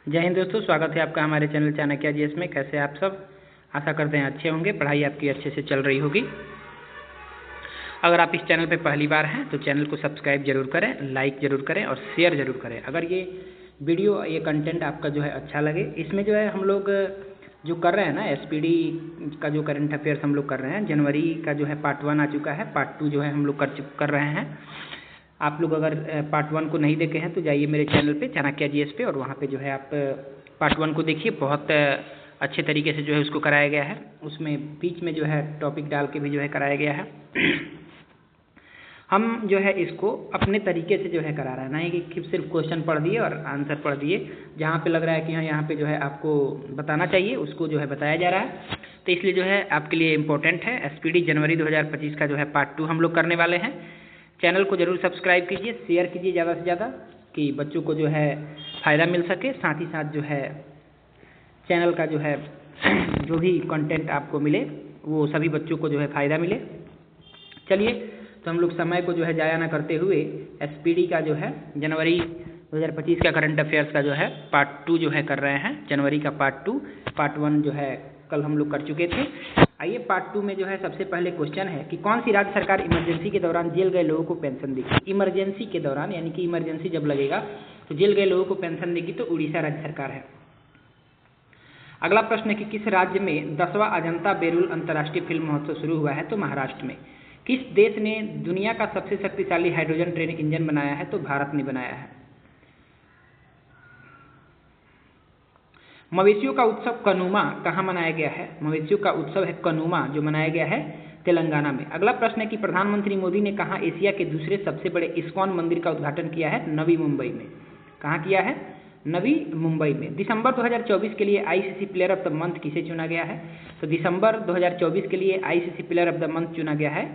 जय हिंद दोस्तों, स्वागत है आपका हमारे चैनल चाणक्य जीएस में। कैसे आप सब? आशा करते हैं अच्छे होंगे, पढ़ाई आपकी अच्छे से चल रही होगी। अगर आप इस चैनल पर पहली बार हैं तो चैनल को सब्सक्राइब जरूर करें, लाइक जरूर करें और शेयर जरूर करें। अगर ये वीडियो ये कंटेंट आपका जो है अच्छा लगे, इसमें जो है हम लोग जो कर रहे हैं ना एसपीडी का जो करंट अफेयर्स हम लोग कर रहे हैं, जनवरी का जो है पार्ट 1 आ चुका है, पार्ट 2 जो है हम लोग कर रहे हैं। आप लोग अगर पार्ट 1 को नहीं देखे हैं तो जाइए मेरे चैनल पे चाणक्य जीएस पे, और वहाँ पे जो है आप पार्ट 1 को देखिए। बहुत अच्छे तरीके से जो है उसको कराया गया है। उसमें बीच में जो है टॉपिक डाल के भी जो है कराया गया है। हम जो है इसको अपने तरीके से जो है करा रहे हैं, नहीं कि सिर्फ क्वेश्चन पढ़ दिए और आंसर पढ़ दिए। जहाँ पे लग रहा है कि हाँ यहाँ पे जो है आपको बताना चाहिए उसको जो है बताया जा रहा है। तो इसलिए जो है आपके लिए इम्पोर्टेंट है। एसपीडी जनवरी 2025 का जो है पार्ट 2 हम लोग करने वाले हैं। चैनल को जरूर सब्सक्राइब कीजिए, शेयर कीजिए ज़्यादा से ज़्यादा, कि बच्चों को जो है फ़ायदा मिल सके। साथ ही साथ जो है चैनल का जो है जो भी कंटेंट आपको मिले वो सभी बच्चों को जो है फ़ायदा मिले। चलिए, तो हम लोग समय को जो है ज़ाया ना करते हुए एसपीडी का जो है जनवरी 2025 का करंट अफेयर्स का जो है पार्ट 2 जो है कर रहे हैं। जनवरी का पार्ट 2, पार्ट 1 जो है कल हम लोग कर चुके थे। आइए पार्ट 2 में जो है सबसे पहले क्वेश्चन है कि कौन सी राज्य सरकार इमरजेंसी के दौरान जेल गए लोगों को पेंशन देगी। इमरजेंसी के दौरान, यानी कि इमरजेंसी जब लगेगा तो जेल गए लोगों को पेंशन देगी, तो उड़ीसा राज्य सरकार है। अगला प्रश्न है कि किस राज्य में 10वां अजंता बेरुल अंतर्राष्ट्रीय फिल्म महोत्सव शुरू हुआ है, तो महाराष्ट्र में। किस देश ने दुनिया का सबसे शक्तिशाली हाइड्रोजन ट्रेन इंजन बनाया है, तो भारत ने बनाया है। मवेशियों का उत्सव कनुमा कहाँ मनाया गया है? मवेशियों का उत्सव है कनुमा, जो मनाया गया है तेलंगाना में। अगला प्रश्न है कि प्रधानमंत्री मोदी ने कहाँ एशिया के दूसरे सबसे बड़े इस्कॉन मंदिर का उद्घाटन किया है? नवी मुंबई में। कहाँ किया है? नवी मुंबई में। दिसंबर 2024 के लिए ICC player of the month किसे चुना गया है? तो दिसंबर 2024 के लिए ICC player of the month चुना गया है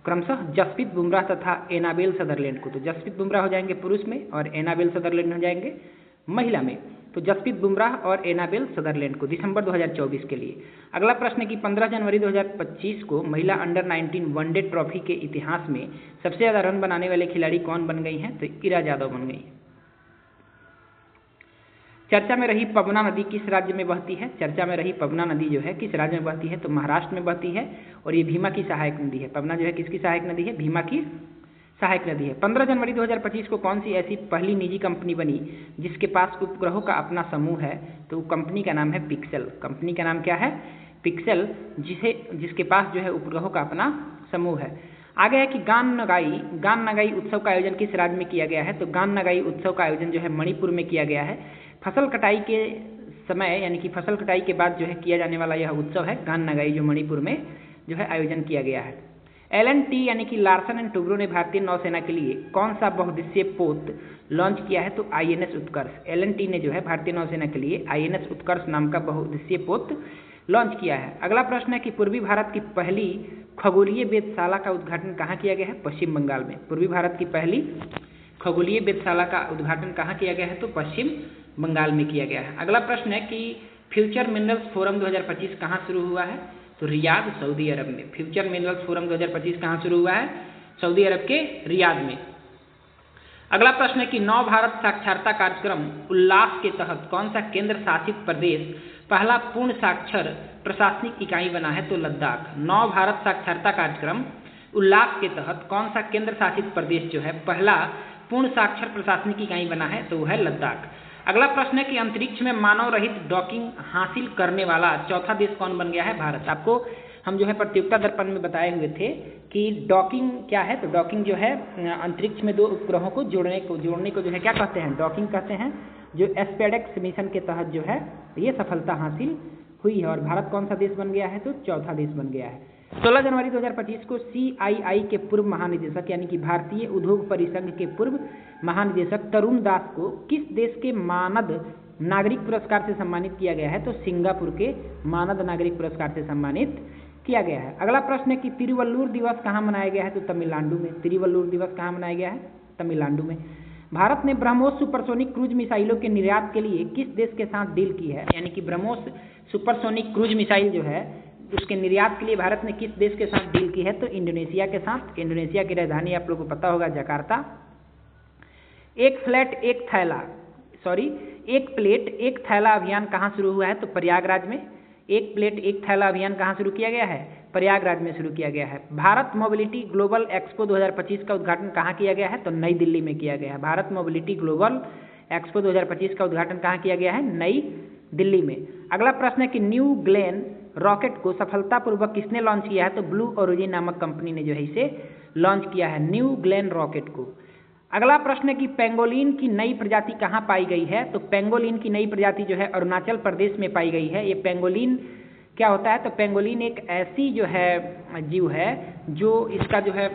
क्रमशः जसप्रीत बुमराह तथा एनाबेल सदरलैंड को। तो जसप्रीत बुमराह हो जाएंगे पुरुष में और एनाबेल सदरलैंड हो जाएंगे महिला में। तो जसप्रीत बुमराह और एनाबेल सदरलैंड को दिसंबर 2024 के लिए। अगला प्रश्न है कि 15 जनवरी 2025 को महिला अंडर 19 वनडे ट्रॉफी के इतिहास में सबसे ज़्यादा रन बनाने वाले खिलाड़ी कौन बन गई हैं? तो इरा यादव बन गई। चर्चा में रही पवना नदी किस राज्य में बहती है? चर्चा में रही पवना नदी जो है किस राज्य में बहती है? तो महाराष्ट्र में बहती है, और ये भीमा की सहायक नदी है। पवना जो है किसकी सहायक नदी है? भीमा की सहायक नदी है। 15 जनवरी 2025 को कौन सी ऐसी पहली निजी कंपनी बनी जिसके पास उपग्रहों का अपना समूह है? तो कंपनी का नाम है पिक्सेल। कंपनी का नाम क्या है? पिक्सेल, जिसके पास जो है उपग्रहों का अपना समूह है। आगे है कि गान नगाई उत्सव का आयोजन किस राज्य में किया गया है? तो गान नगाई उत्सव का आयोजन जो है मणिपुर में किया गया है। फसल कटाई के समय, यानी कि फसल कटाई के बाद जो है किया जाने वाला यह उत्सव है गान नगाई, जो मणिपुर में जो है आयोजन किया गया है। LNT यानी कि लार्सन एंड टुब्रो ने भारतीय नौसेना के लिए कौन सा बहुउद्देशीय पोत लॉन्च किया है? तो INS उत्कर्ष। LNT ने जो है भारतीय नौसेना के लिए INS उत्कर्ष नाम का बहुउद्देशीय पोत लॉन्च किया है। अगला प्रश्न है कि पूर्वी भारत की पहली खगोलीय वेधशाला का उद्घाटन कहाँ किया गया है? पश्चिम बंगाल में। पूर्वी भारत की पहली खगोलीय वेधशाला का उद्घाटन कहाँ किया गया है? तो पश्चिम बंगाल में किया गया है। अगला प्रश्न है कि फ्यूचर मिनरल्स फोरम 2025 कहाँ शुरू हुआ है? तो रियाद, सऊदी अरब में। फ्यूचर मिनरल्स फोरम 2025 कहाँ शुरू हुआ है? सऊदी अरब के रियाद में। अगला प्रश्न है कि नव भारत साक्षरता कार्यक्रम उल्लास के तहत कौन सा केंद्र शासित प्रदेश पहला पूर्ण साक्षर प्रशासनिक इकाई बना है? तो लद्दाख। नव भारत साक्षरता कार्यक्रम उल्लास के तहत कौन सा केंद्र शासित प्रदेश जो है पहला पूर्ण साक्षर प्रशासनिक इकाई बना है? तो वह है लद्दाख। अगला प्रश्न है कि अंतरिक्ष में मानव रहित डॉकिंग हासिल करने वाला चौथा देश कौन बन गया है? भारत। आपको हम जो है प्रतियोगिता दर्पण में बताए हुए थे कि डॉकिंग क्या है। तो डॉकिंग जो है अंतरिक्ष में दो उपग्रहों को जोड़ने को जो है क्या कहते हैं? डॉकिंग कहते हैं। जो SpaceX मिशन के तहत जो है ये सफलता हासिल हुई है, और भारत कौन सा देश बन गया है? तो चौथा देश बन गया है। 16 जनवरी 2025 को CII के पूर्व महानिदेशक, यानी कि भारतीय उद्योग परिसंघ के पूर्व महानिदेशक तरुण दास को किस देश के मानद नागरिक पुरस्कार से सम्मानित किया गया है? तो सिंगापुर के मानद नागरिक पुरस्कार से सम्मानित किया गया है। अगला प्रश्न है कि तिरुवल्लुवर दिवस कहाँ मनाया गया है? तो तमिलनाडु में। तिरुवल्लुवर दिवस कहाँ मनाया गया है? तमिलनाडु में। भारत ने ब्रह्मोस सुपरसोनिक क्रूज मिसाइलों के निर्यात के लिए किस देश के साथ डील की है? यानी कि ब्रह्मोस सुपरसोनिक क्रूज मिसाइल जो है उसके निर्यात के लिए भारत ने किस देश के साथ डील की है? तो इंडोनेशिया के साथ। इंडोनेशिया की राजधानी आप लोगों को पता होगा जकार्ता। एक फ्लैट एक थैला एक प्लेट एक थैला अभियान कहाँ शुरू हुआ है? तो प्रयागराज में। एक प्लेट एक थैला अभियान कहाँ शुरू किया गया है? प्रयागराज में शुरू किया गया है। भारत मोबिलिटी ग्लोबल एक्सपो 2025 का उद्घाटन कहाँ किया गया है? तो नई दिल्ली में किया गया है। भारत मोबिलिटी ग्लोबल एक्सपो 2025 का उद्घाटन कहाँ किया गया है? नई दिल्ली में। अगला प्रश्न है कि न्यू ग्लेन रॉकेट को सफलतापूर्वक किसने लॉन्च किया है? तो ब्लू ओरिजिन नामक कंपनी ने जो है इसे लॉन्च किया है, न्यू ग्लेन रॉकेट को। अगला प्रश्न है कि पेंगोलिन की नई प्रजाति कहाँ पाई गई है? तो पेंगोलिन की नई प्रजाति जो है अरुणाचल प्रदेश में पाई गई है। ये पेंगोलिन क्या होता है? तो पेंगोलिन एक ऐसी जो है जीव है जो इसका जो है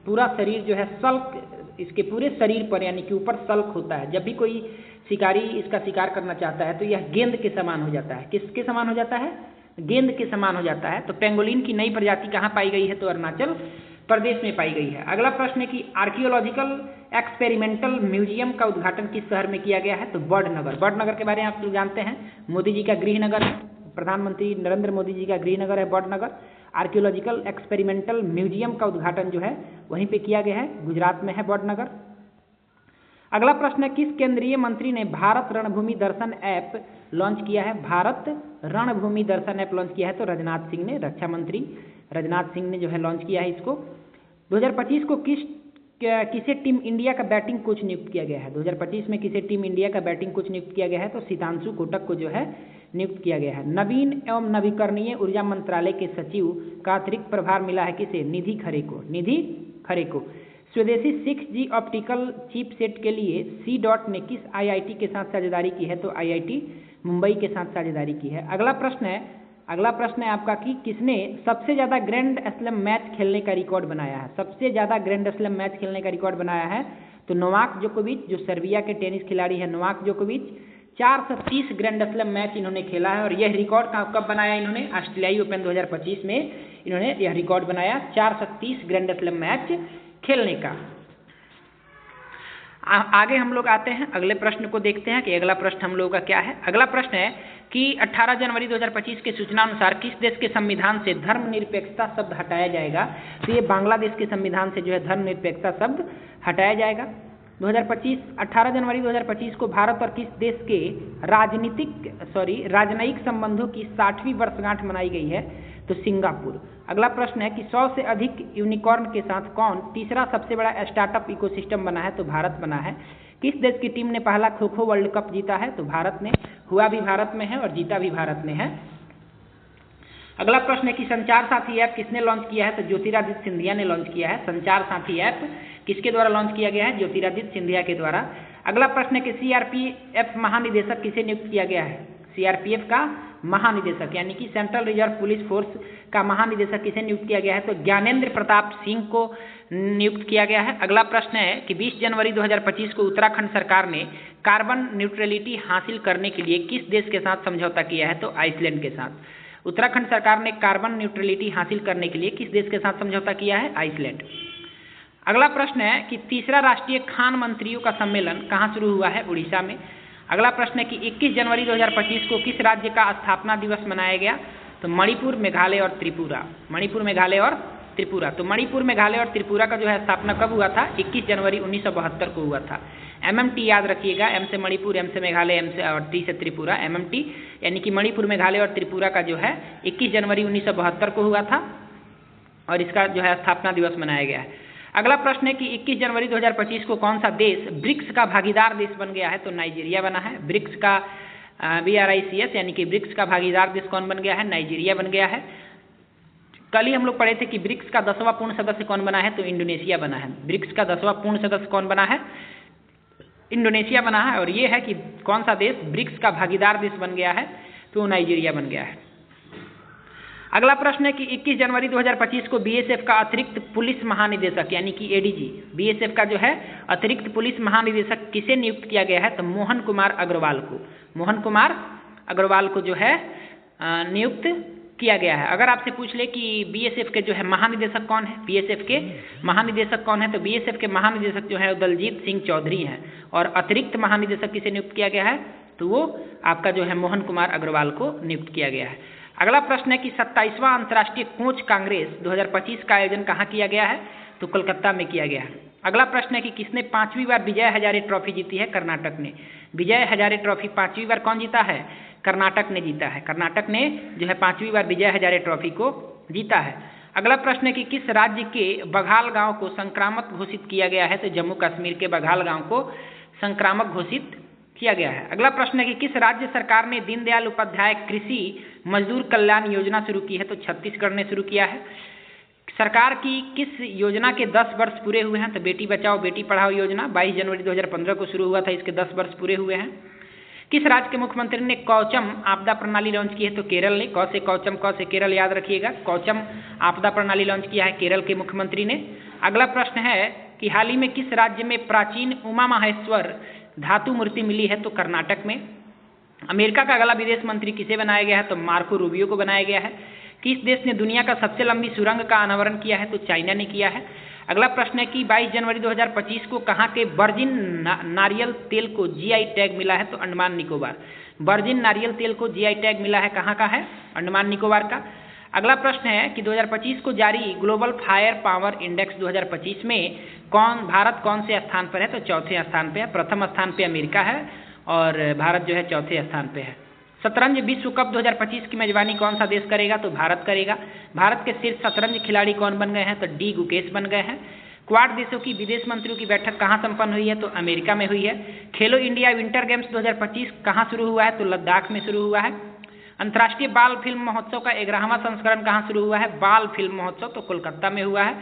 पूरा शरीर जो है सल्क, इसके पूरे शरीर पर यानी कि ऊपर सल्क होता है। जब भी कोई शिकारी इसका शिकार करना चाहता है तो यह गेंद के समान हो जाता है। किसके समान हो जाता है? गेंद के समान हो जाता है। तो पेंगोलिन की नई प्रजाति कहाँ पाई गई है? तो अरुणाचल प्रदेश में पाई गई है। अगला प्रश्न है कि आर्कियोलॉजिकल एक्सपेरिमेंटल म्यूजियम का उद्घाटन किस शहर में किया गया है? तो बड़नगर। बड़नगर के बारे में आप लोग जानते हैं, मोदी जी का गृह नगर है, प्रधानमंत्री नरेंद्र मोदी जी का गृह नगर है बड़नगर। आर्कियोलॉजिकल एक्सपेरिमेंटल म्यूजियम का उद्घाटन जो है वहीं पे किया गया है, गुजरात में है बड़नगर। अगला प्रश्न है किस केंद्रीय मंत्री ने भारत रणभूमि दर्शन ऐप लॉन्च किया है? भारत रणभूमि दर्शन ऐप लॉन्च किया है तो राजनाथ सिंह ने, रक्षा मंत्री राजनाथ सिंह ने जो है लॉन्च किया है इसको। 2025 को किसे टीम इंडिया का बैटिंग कोच नियुक्त किया गया है? 2025 में किसे टीम इंडिया का बैटिंग कोच नियुक्त किया गया है? तो सितांशु कोटक को जो है नियुक्त किया गया है। नवीन एवं नवीकरणीय ऊर्जा मंत्रालय के सचिव का अतिरिक्त प्रभार मिला है किसे? निधि खरे को। निधि खरे को। स्वदेशी 6G ऑप्टिकल चिप सेट के लिए C-DOT ने किस IIT के साथ साझेदारी की है? तो IIT मुंबई के साथ साझेदारी की है। अगला प्रश्न है आपका कि किसने सबसे ज़्यादा ग्रैंड स्लैम मैच खेलने का रिकॉर्ड बनाया है? सबसे ज़्यादा ग्रैंड स्लैम मैच खेलने का रिकॉर्ड बनाया है तो नोवाक जोकोविच, जो सर्बिया के टेनिस खिलाड़ी हैं नोवाक जोकोविच। 430 ग्रैंड स्लैम मैच इन्होंने खेला है और यह रिकॉर्ड कब बनाया इन्होंने? ऑस्ट्रेलियाई ओपन 2025 में इन्होंने यह रिकॉर्ड बनाया 430 ग्रैंड स्लैम मैच खेलने का। आगे हम लोग आते हैं, अगले प्रश्न को देखते हैं कि अगला प्रश्न हम लोगों का क्या है। अगला प्रश्न है कि 18 जनवरी 2025 के सूचना अनुसार किस देश के संविधान से धर्मनिरपेक्षता शब्द हटाया जाएगा? तो ये बांग्लादेश के संविधान से जो है धर्मनिरपेक्षता शब्द हटाया जाएगा। 18 जनवरी 2025 को भारत और किस देश के राजनयिक संबंधों की 60वीं वर्षगांठ मनाई गई है? तो सिंगापुर। अगला प्रश्न है कि 100 से अधिक यूनिकॉर्न के साथ कौन तीसरा सबसे बड़ा स्टार्टअप इकोसिस्टम बना है? तो भारत बना है। किस देश की टीम ने पहला खो खो वर्ल्ड कप जीता है? तो भारत ने। हुआ भी भारत में है और जीता भी भारत ने है। अगला प्रश्न है कि संचार साथी ऐप किसने लॉन्च किया है? तो ज्योतिरादित्य सिंधिया ने लॉन्च किया है। संचार साथी ऐप किसके द्वारा लॉन्च किया गया है? ज्योतिरादित्य सिंधिया के द्वारा। अगला प्रश्न है कि CRPF महानिदेशक किसे नियुक्त किया गया है? CRPF का महानिदेशक यानी कि सेंट्रल रिजर्व पुलिस फोर्स का महानिदेशक किसे नियुक्त किया गया है? तो ज्ञानेंद्र प्रताप सिंह को नियुक्त किया गया है। अगला प्रश्न है कि 20 जनवरी 2025 को उत्तराखंड सरकार ने कार्बन न्यूट्रलिटी हासिल करने के लिए किस देश के साथ समझौता किया है? तो आइसलैंड के साथ। उत्तराखंड सरकार ने कार्बन न्यूट्रलिटी हासिल करने के लिए किस देश के साथ समझौता किया है? आइसलैंड। अगला प्रश्न है कि तीसरा राष्ट्रीय खान मंत्रियों का सम्मेलन कहाँ शुरू हुआ है? उड़ीसा में। अगला प्रश्न है कि 21 जनवरी 2025 को किस राज्य का स्थापना दिवस मनाया गया? तो मणिपुर, मेघालय और त्रिपुरा। मणिपुर, मेघालय और त्रिपुरा। तो मणिपुर, मेघालय और त्रिपुरा का जो है स्थापना कब हुआ था? 21 जनवरी 1972 को हुआ था। MMT याद रखिएगा, M से मणिपुर, M से मेघालय, M से और T से त्रिपुरा। MMT यानी कि मणिपुर, मेघालय और त्रिपुरा का जो है 21 जनवरी 1972 को हुआ था और इसका जो है स्थापना दिवस मनाया गया है। अगला प्रश्न है कि 21 जनवरी 2025 को कौन सा देश ब्रिक्स का भागीदार देश बन गया है? तो नाइजीरिया बना है। ब्रिक्स का BRICS यानी कि ब्रिक्स का भागीदार देश कौन बन गया है? नाइजीरिया बन गया है। कल ही हम लोग पढ़े थे कि ब्रिक्स का 10वां पूर्ण सदस्य कौन बना है? तो इंडोनेशिया बना है। ब्रिक्स का 10वां पूर्ण सदस्य कौन बना है? इंडोनेशिया बना है। और ये है कि कौन सा देश ब्रिक्स का भागीदार देश बन गया है? तो नाइजीरिया बन गया है। अगला प्रश्न है कि 21 जनवरी 2025 को BSF का अतिरिक्त पुलिस महानिदेशक यानी कि ADG, BSF का जो है अतिरिक्त पुलिस महानिदेशक किसे नियुक्त किया गया है? तो मोहन कुमार अग्रवाल को। मोहन कुमार अग्रवाल को जो है नियुक्त किया गया है। अगर आपसे पूछ ले कि BSF के जो है महानिदेशक कौन है? BSF के महानिदेशक कौन है? तो BSF के महानिदेशक जो है दलजीत सिंह चौधरी हैं और अतिरिक्त महानिदेशक किसे नियुक्त किया गया है? तो वो आपका जो है मोहन कुमार अग्रवाल को नियुक्त किया गया है। अगला प्रश्न है कि 27वां अंतर्राष्ट्रीय कोच कांग्रेस 2025 का आयोजन कहाँ किया गया है? तो कोलकाता में किया गया है। अगला प्रश्न है कि किसने 5वीं बार विजय हजारे ट्रॉफी जीती है? कर्नाटक ने। विजय हजारे ट्रॉफी 5वीं बार कौन जीता है? कर्नाटक ने जीता है। कर्नाटक ने जो है 5वीं बार विजय हजारे ट्रॉफी को जीता है। अगला प्रश्न है कि किस राज्य के बघाल गांव को संक्रामक घोषित किया गया है? तो जम्मू कश्मीर के बघाल गांव को संक्रामक घोषित किया गया है। अगला प्रश्न है कि किस राज्य सरकार ने दीनदयाल उपाध्याय कृषि मजदूर कल्याण योजना शुरू की है? तो छत्तीसगढ़ ने शुरू किया है। सरकार की किस योजना के 10 वर्ष पूरे हुए हैं? तो बेटी बचाओ बेटी पढ़ाओ योजना 22 जनवरी 2015 को शुरू हुआ था, इसके 10 वर्ष पूरे हुए हैं। किस राज्य के मुख्यमंत्री ने कौचम आपदा प्रणाली लॉन्च की है? तो केरल ने। क से कौचम, क से केरल याद रखिएगा। कौचम आपदा प्रणाली लॉन्च किया है केरल के मुख्यमंत्री ने। अगला प्रश्न है कि हाल ही में किस राज्य में प्राचीन उमा महेश्वर धातु मूर्ति मिली है? तो कर्नाटक में। अमेरिका का अगला विदेश मंत्री किसे बनाया गया है? तो मार्को रूबियो को बनाया गया है। किस देश ने दुनिया का सबसे लंबी सुरंग का अनावरण किया है? तो चाइना ने किया है। अगला प्रश्न है कि 22 जनवरी 2025 को कहाँ के वर्जिन नारियल तेल को जीआई टैग मिला है? तो अंडमान निकोबार। वर्जिन नारियल तेल को जीआई टैग मिला है, कहाँ का है? अंडमान निकोबार का। अगला प्रश्न है कि 2025 को जारी ग्लोबल फायर पावर इंडेक्स 2025 में भारत कौन से स्थान पर है? तो चौथे स्थान पर है। प्रथम स्थान पर अमेरिका है और भारत जो है चौथे स्थान पर है। शतरंज विश्व कप 2025 की मेजबानी कौन सा देश करेगा? तो भारत करेगा। भारत के शीर्ष शतरंज खिलाड़ी कौन बन गए हैं? तो डी गुकेश बन गए हैं। क्वाड देशों की विदेश मंत्रियों की बैठक कहाँ संपन्न हुई है? तो अमेरिका में हुई है। खेलो इंडिया विंटर गेम्स 2025 कहाँ शुरू हुआ है? तो लद्दाख में शुरू हुआ है। अंतर्राष्ट्रीय बाल फिल्म महोत्सव का 11वां संस्करण कहाँ शुरू हुआ है? बाल फिल्म महोत्सव तो कोलकाता में हुआ है।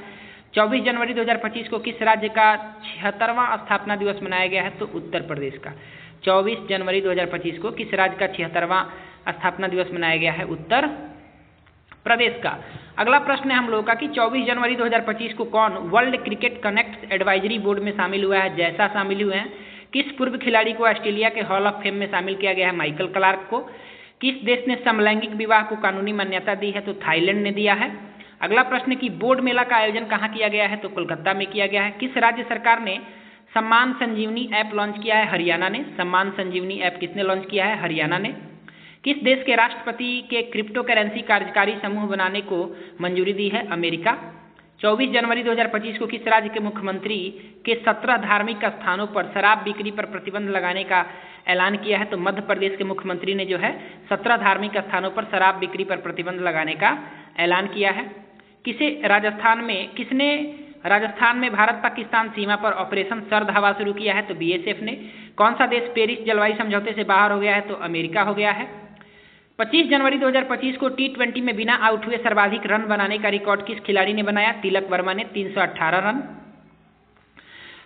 24 जनवरी 2025 को किस राज्य का 76वां स्थापना दिवस मनाया गया है? तो उत्तर प्रदेश का। 24 जनवरी 2025 को किस राज्य का 76वां स्थापना दिवस मनाया गया है? उत्तर प्रदेश का। अगला प्रश्न है हम लोगों का कि 24 जनवरी 2025 को कौन world cricket connect advisory board में शामिल हुआ है? जैसा शामिल हुए हैं। किस पूर्व खिलाड़ी को ऑस्ट्रेलिया के हॉल ऑफ फेम में शामिल किया गया है? माइकल क्लार्क को। किस देश ने समलैंगिक विवाह को कानूनी मान्यता दी है? तो थाईलैंड ने दिया है। अगला प्रश्न की बोर्ड मेला का आयोजन कहाँ किया गया है? तो कोलकाता में किया गया है। किस राज्य सरकार ने सम्मान संजीवनी ऐप लॉन्च किया है? हरियाणा ने। सम्मान संजीवनी ऐप किसने लॉन्च किया है? हरियाणा ने। किस देश के राष्ट्रपति के क्रिप्टो करेंसी कार्यकारी समूह बनाने को मंजूरी दी है? अमेरिका। 24 जनवरी 2025 को किस राज्य के मुख्यमंत्री के 17 धार्मिक स्थानों पर शराब बिक्री पर प्रतिबंध लगाने का ऐलान किया है? तो मध्य प्रदेश के मुख्यमंत्री ने जो है 17 धार्मिक स्थानों पर शराब बिक्री पर प्रतिबंध लगाने का ऐलान किया है। किसने राजस्थान में भारत पाकिस्तान सीमा पर ऑपरेशन सर्द हवा शुरू किया है? तो बीएसएफ ने। कौन सा देश पेरिस जलवायु समझौते से बाहर हो गया है? तो अमेरिका हो गया है। 25 जनवरी 2025 को T20 में बिना आउट हुए सर्वाधिक रन बनाने का रिकॉर्ड किस खिलाड़ी ने बनाया? तिलक वर्मा ने 318 रन।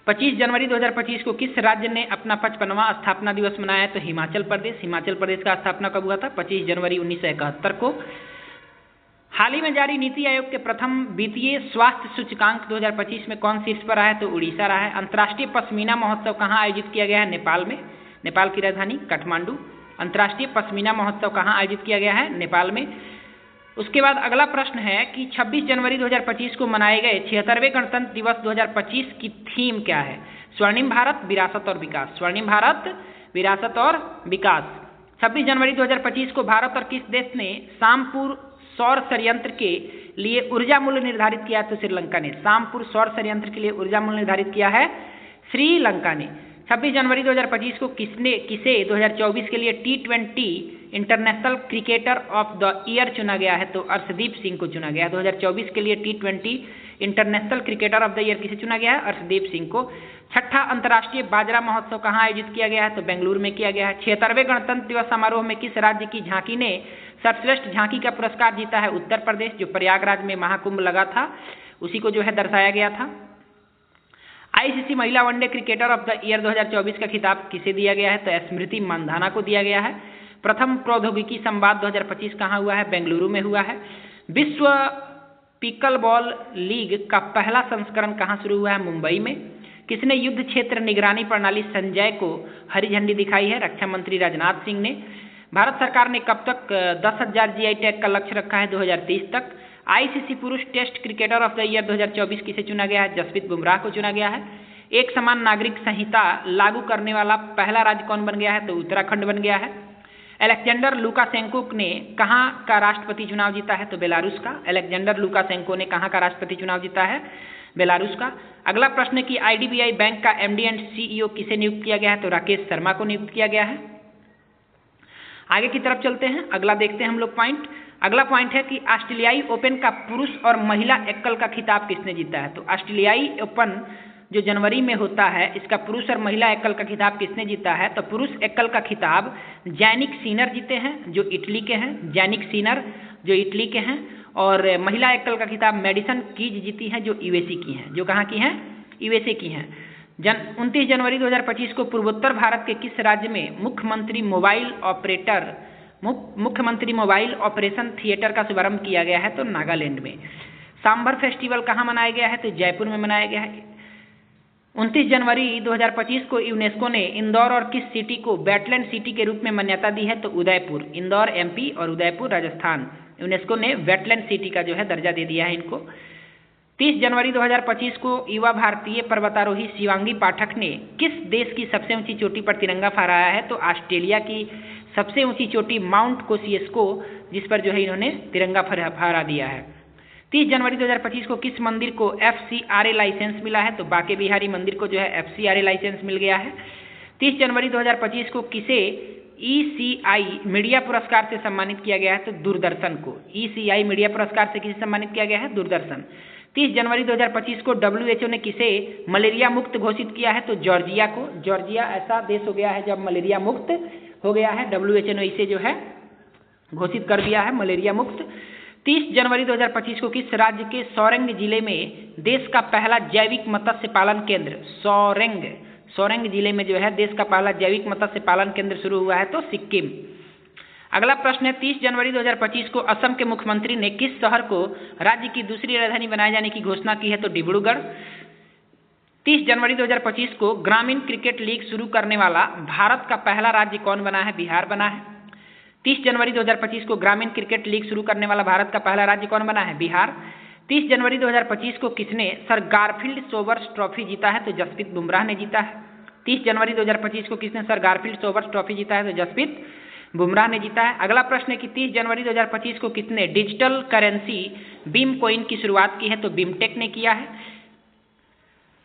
25 जनवरी 2025 को किस राज्य ने अपना 55वां स्थापना दिवस मनाया है? तो हिमाचल प्रदेश। हिमाचल प्रदेश का स्थापना कब हुआ था? 25 जनवरी 1971 को। हाल ही में जारी नीति आयोग के प्रथम वित्तीय स्वास्थ्य सूचकांक 2025 में कौन शीर्ष पर रहा है? तो उड़ीसा रहा है। अंतर्राष्ट्रीय पश्मीना महोत्सव कहाँ आयोजित किया गया है? नेपाल में। नेपाल की राजधानी काठमांडू। अंतर्राष्ट्रीय पश्मीना महोत्सव कहाँ आयोजित किया गया है? नेपाल में। उसके बाद अगला प्रश्न है कि 26 जनवरी 2025 को मनाए गए 76वें गणतंत्र दिवस 2025 की थीम क्या है? स्वर्णिम भारत, विरासत और विकास। स्वर्णिम भारत, विरासत और विकास। 26 जनवरी 2025 को भारत और किस देश ने शामपुर सौर संयंत्र के लिए ऊर्जा मूल्य निर्धारित किया? तो श्रीलंका ने। शामपुर सौर संयंत्र के लिए ऊर्जा मूल्य निर्धारित किया है श्रीलंका ने। 26 जनवरी 2025 को किसे 2024 के लिए T20 international cricketer of the year चुना गया है? तो अर्शदीप सिंह को चुना गया है। 2024 के लिए T20 international cricketer of the year किसे चुना गया है? अर्शदीप सिंह को। 6ठा अंतर्राष्ट्रीय बाजरा महोत्सव कहाँ आयोजित किया गया है? तो बेंगलुरु में किया गया है। 76वें गणतंत्र दिवस समारोह में किस राज्य की झांकी ने सर्वश्रेष्ठ झांकी का पुरस्कार जीता है? उत्तर प्रदेश। जो प्रयागराज में महाकुंभ लगा था उसी को जो है दर्शाया गया था। आईसीसी महिला one day cricketer of the year 2024 का खिताब किसे दिया गया है? तो स्मृति मंधाना को दिया गया है। प्रथम प्रौद्योगिकी संवाद 2025 कहाँ हुआ है? बेंगलुरु में हुआ है। विश्व पिकल बॉल लीग का पहला संस्करण कहाँ शुरू हुआ है? मुंबई में। किसने युद्ध क्षेत्र निगरानी प्रणाली संजय को हरी झंडी दिखाई है? रक्षा मंत्री राजनाथ सिंह ने। भारत सरकार ने कब तक 10,000 जीआई टैग का लक्ष्य रखा है? 2030 तक। आईसीसी पुरुष test cricketer of the year 2024 किसे चुना गया है? जसप्रीत बुमराह को चुना गया है। एक समान नागरिक संहिता लागू करने वाला पहला राज्य कौन बन गया है? तो उत्तराखंड बन गया है। अलेक्जेंडर लुकाशेंको ने कहाँ का राष्ट्रपति चुनाव जीता है? तो बेलारूस का। अलेक्जेंडर लुकाशेंको ने कहाँ का राष्ट्रपति चुनाव जीता है? बेलारूस का। अगला प्रश्न है कि IDBI बैंक का MD एंड CEO किसे नियुक्त किया गया है? तो राकेश शर्मा को नियुक्त किया गया है। आगे की तरफ चलते हैं, अगला देखते हैं हम लोग पॉइंट। अगला पॉइंट है कि ऑस्ट्रेलियाई ओपन का पुरुष और महिला एकल का खिताब किसने जीता है? तो ऑस्ट्रेलियाई ओपन जो जनवरी में होता है, इसका पुरुष और महिला एकल का खिताब किसने जीता है? तो पुरुष एकल का खिताब जैनिक सिनर जीते हैं, जो इटली के हैं, जैनिक सिनर जो इटली के हैं। और महिला एकल का खिताब मेडिसन कीज जीती हैं, जो यूएसए की हैं। जो कहाँ की हैं? यूएसए की हैं। 29 जनवरी 2025 को पूर्वोत्तर भारत के किस राज्य में मुख्यमंत्री मोबाइल ऑपरेशन थिएटर का शुभारंभ किया गया है? तो नागालैंड में। सांबर फेस्टिवल कहाँ मनाया गया है? तो जयपुर में मनाया गया है। 29 जनवरी 2025 को यूनेस्को ने इंदौर और किस सिटी को वेटलैंड सिटी के रूप में मान्यता दी है? तो उदयपुर। इंदौर MP और उदयपुर राजस्थान। यूनेस्को ने वेटलैंड सिटी का जो है दर्जा दे दिया है इनको। 30 जनवरी 2025 को युवा भारतीय पर्वतारोही शिवांगी पाठक ने किस देश की सबसे ऊंची चोटी पर तिरंगा फहराया है? तो ऑस्ट्रेलिया की सबसे ऊंची चोटी माउंट कोसियस्को, जिस पर जो है इन्होंने तिरंगा फहरा दिया है। 30 जनवरी 2025 को किस मंदिर को FCRA लाइसेंस मिला है? तो बांके बिहारी मंदिर को जो है FCRA लाइसेंस मिल गया है। 30 जनवरी 2025 को किसे ECI मीडिया पुरस्कार से सम्मानित किया गया है? तो दूरदर्शन को। ECI मीडिया पुरस्कार से किसे सम्मानित किया गया है? दूरदर्शन। 30 जनवरी 2025 को WHO ने किसे मलेरिया मुक्त घोषित किया है? तो जॉर्जिया को। जॉर्जिया ऐसा देश हो गया है जब मलेरिया मुक्त हो गया है, WHO ने इसे जो है घोषित कर दिया है मलेरिया मुक्त। 30 जनवरी 2025 को किस राज्य के सोरेंग जिले में देश का पहला जैविक मत्स्य पालन केंद्र, सोरेंग जिले में जो है देश का पहला जैविक मत्स्य पालन केंद्र शुरू हुआ है? तो सिक्किम। अगला प्रश्न है 30 जनवरी 2025 को असम के मुख्यमंत्री ने किस शहर को राज्य की दूसरी राजधानी बनाए जाने की घोषणा की है? तो डिब्रूगढ़। 30 जनवरी 2025 को ग्रामीण क्रिकेट लीग शुरू करने वाला भारत का पहला राज्य कौन बना है? बिहार बना है। 30 जनवरी 2025 को ग्रामीण क्रिकेट लीग शुरू करने वाला भारत का पहला राज्य कौन बना है? बिहार। 30 जनवरी 2025 को किसने सर गारफील्ड सोबर्स ट्रॉफी जीता है? तो जसप्रीत बुमराह ने जीता है। 30 जनवरी 2025 को किसने सर गारफील्ड सोबर्स ट्रॉफी जीता है? तो जसप्रीत बुमराह ने जीता है। अगला प्रश्न है कि 30 जनवरी 2025 को किसने डिजिटल करेंसी बीम कॉइन की शुरुआत की है? तो बीमटेक ने किया है।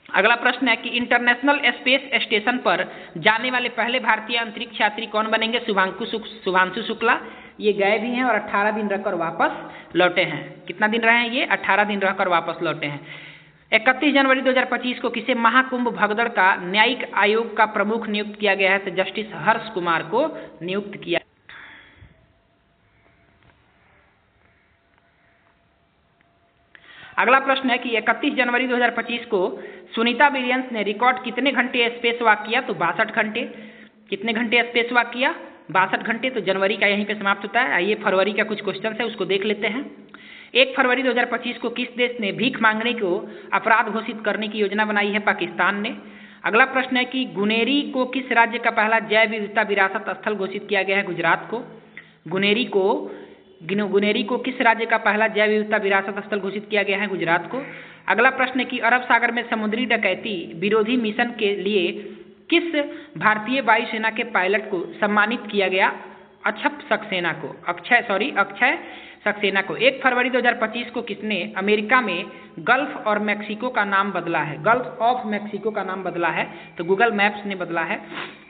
अगला प्रश्न है कि इंटरनेशनल स्पेस स्टेशन पर जाने वाले पहले भारतीय अंतरिक्ष यात्री कौन बनेंगे? शुभांशु शुक्ला। ये गए भी हैं और 18 दिन रहकर वापस लौटे हैं। कितना दिन रहे हैं ये? 18 दिन रहकर वापस लौटे हैं। 31 जनवरी 2025 को किसे महाकुंभ भगदड़ का न्यायिक आयोग का प्रमुख नियुक्त किया गया है? तो जस्टिस हर्ष कुमार को नियुक्त किया। अगला प्रश्न है कि 31 जनवरी 2025 को सुनीता विलियम्स ने रिकॉर्ड कितने घंटे स्पेस वॉक किया? तो 62 घंटे। कितने घंटे स्पेस वॉक किया? 62 घंटे। तो जनवरी का यहीं पे समाप्त होता है। आइए फरवरी का कुछ क्वेश्चन है उसको देख लेते हैं। 1 फरवरी 2025 को किस देश ने भीख मांगने को अपराध घोषित करने की योजना बनाई है? पाकिस्तान ने। अगला प्रश्न है कि गुनेरी को किस राज्य का पहला जैव विविधता विरासत स्थल घोषित किया गया है? गुजरात को। गुनेरी को किस राज्य का पहला जैव विविधता विरासत स्थल घोषित किया गया है? गुजरात को। अगला प्रश्न है कि अरब सागर में समुद्री डकैती विरोधी मिशन के लिए किस भारतीय वायुसेना के पायलट को सम्मानित किया गया? अक्षय सक्सेना को। 1 फरवरी 2025 को किसने अमेरिका में गल्फ और मैक्सिको का नाम बदला है? गल्फ ऑफ मैक्सिको का नाम बदला है? तो गूगल मैप्स ने बदला है।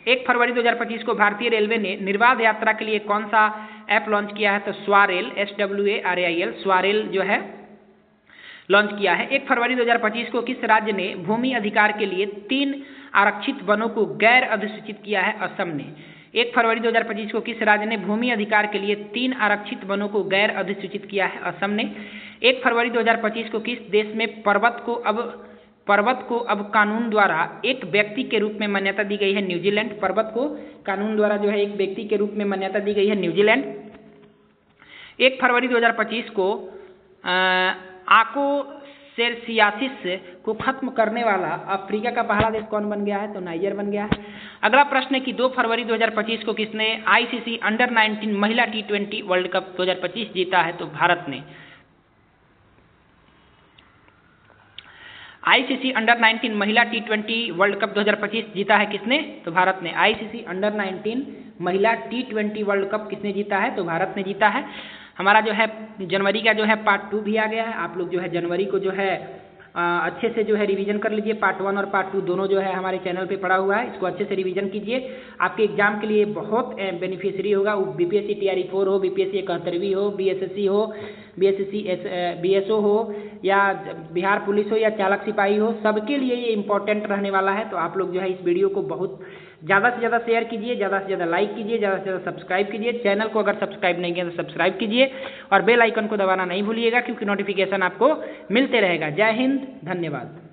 1 फरवरी 2025 को भारतीय रेलवे ने निर्बाध यात्रा के लिए कौन सा ऐप लॉन्च किया है? तो स्वारेल, SWARAIL, स्वारेल जो है लॉन्च किया है। 1 फरवरी 2025 को किस राज्य ने भूमि अधिकार के लिए 3 आरक्षित वनों को गैर अधिसूचित किया है? असम ने। 1 फरवरी 2025 को किस राज्य ने भूमि अधिकार के लिए 3 आरक्षित वनों को गैर अधिसूचित किया है? असम ने। 1 फरवरी 2025 को किस देश में पर्वत को अब कानून द्वारा एक व्यक्ति के रूप में मान्यता दी गई है? न्यूजीलैंड। पर्वत को कानून द्वारा जो है एक व्यक्ति के रूप में मान्यता दी गई है न्यूजीलैंड। 1 फरवरी 2025 को आकोसेरसियासिस को खत्म करने वाला अफ्रीका का पहला देश कौन बन गया है? तो नाइजर बन गया है। अगला प्रश्न है कि 2 फरवरी 2025 को किसने ICC अंडर 19 महिला T20 वर्ल्ड कप 2025 जीता है? तो भारत ने। ICC अंडर 19 महिला T20 वर्ल्ड कप 2025 जीता है किसने? तो भारत ने। ICC अंडर 19 महिला T20 वर्ल्ड कप किसने जीता है? तो भारत ने जीता है। हमारा जो है जनवरी का जो है पार्ट 2 भी आ गया है। आप लोग जो है जनवरी को जो है अच्छे से जो है रिवीजन कर लीजिए। पार्ट 1 और पार्ट 2 दोनों जो है हमारे चैनल पे पड़ा हुआ है, इसको अच्छे से रिवीजन कीजिए। आपके एग्जाम के लिए बहुत बेनिफिशियरी होगा। बीपीएससी TRE 4 हो, बीपीएससी 71वीं हो, बीएसएससी हो, BSO हो, या बिहार पुलिस हो, या चालक सिपाही हो, सबके लिए ये इंपॉर्टेंट रहने वाला है। तो आप लोग जो है इस वीडियो को बहुत ज़्यादा से ज़्यादा शेयर कीजिए, ज़्यादा से ज़्यादा लाइक कीजिए, ज़्यादा से ज़्यादा सब्सक्राइब कीजिए। चैनल को अगर सब्सक्राइब नहीं किया तो सब्सक्राइब कीजिए और बेल आइकन को दबाना नहीं भूलिएगा, क्योंकि नोटिफिकेशन आपको मिलते रहेगा। जय हिंद, धन्यवाद।